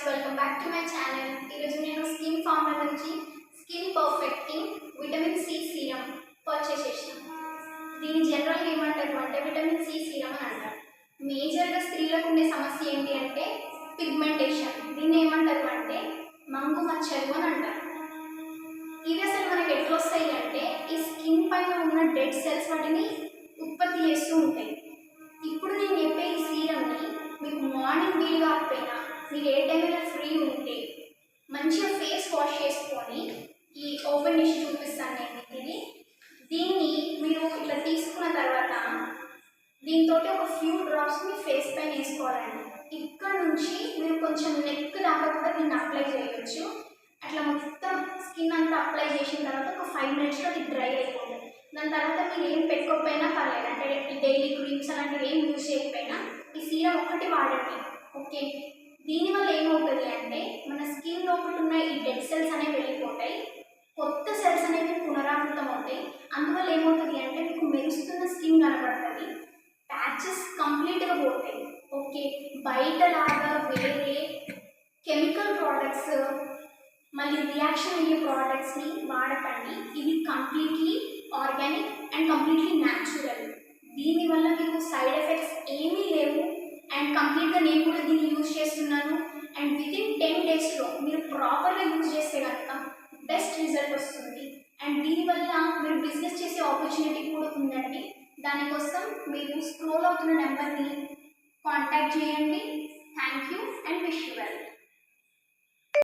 Welcome back to my channel. ఈరోజు నేను skin formula నుంచి skin perfecting vitamin C serum purchase చేసాను. దీని జనరల్గా ఏమంటారు అంటే విటమిన్ సి సీరం అని అంటారు. మేజర్గా స్త్రీలకు ఉండే సమస్య ఏంటి అంటే పిగ్మెంటేషన్. దీన్ని ఏమంటారు అంటే మంగు మచ్చలు అని అంటారు. ఇవి అసలు మనకి ఎట్లా వస్తాయి అంటే ఈ స్కిన్ పైన ఉన్న డెడ్ సెల్స్ వాటిని ఉత్పత్తి చేస్తూ ఉంటాయి. ఇప్పుడు నేను చెప్పే ఈ సీరంని మీకు మార్నింగ్ వీలు కాకపోయినా మీరు ఏ టైంలో ఫ్రీ ఉంటే మంచిగా ఫేస్ వాష్ చేసుకొని ఈ ఓపెన్ చేసి చూపిస్తాను నేను దీన్ని మీరు ఇట్లా తీసుకున్న తర్వాత దీంతో ఒక ఫ్యూ డ్రాప్స్ మీ ఫేస్ పైన వేసుకోవాలండి. ఇక్కడ నుంచి మీరు కొంచెం నెక్ దాకా కూడా దీన్ని అప్లై చేయవచ్చు. అట్లా మొత్తం స్కిన్ అంతా అప్లై చేసిన తర్వాత ఒక 5 minutesలో అది డ్రై అయిపోతుంది. దాని తర్వాత మీరు ఏం పెట్టుకోకపోయినా పర్లేదు, అంటే డైలీ క్రీమ్స్ అలాంటివి ఏం యూజ్ చేయకపోయినా ఈ సీరం ఒక్కటి వాడండి. ఓకే, దీనివల్ల ఏమవుతుంది అంటే మన స్కిన్ లోపల ఉన్న ఈ డెడ్ సెల్స్ అనేవి వెళ్ళిపోతాయి, కొత్త సెల్స్ అనేవి పునరావృతం అవుతాయి. అందువల్ల ఏమవుతుంది అంటే మీకు మెరుస్తున్న స్కిన్ కనబడుతుంది, ప్యాచెస్ కంప్లీట్గా పోతాయి. ఓకే, బయటలాగా వేరే కెమికల్ ప్రోడక్ట్స్ మళ్ళీ రియాక్షన్ అయ్యే ప్రోడక్ట్స్ని వాడకండి. ఇది completely organic and completely natural. దీనివల్ల మీకు సైడ్ ఎఫెక్ట్స్ ఏమీ లేవు. అండ్ కంప్లీట్గా నేను కూడా దీన్ని యూజ్ చేస్తున్నాను. అండ్ వితిన్ 10 daysలో మీరు ప్రాపర్గా యూజ్ చేస్తే కనుక బెస్ట్ రిజల్ట్ వస్తుంది. అండ్ దీనివల్ల మీరు బిజినెస్ చేసే ఆపర్చునిటీ కూడా ఉందండి. దానికోసం మీరు స్క్రోల్ అవుతున్న నెంబర్ని కాంటాక్ట్ చేయండి. Thank you and wish you well.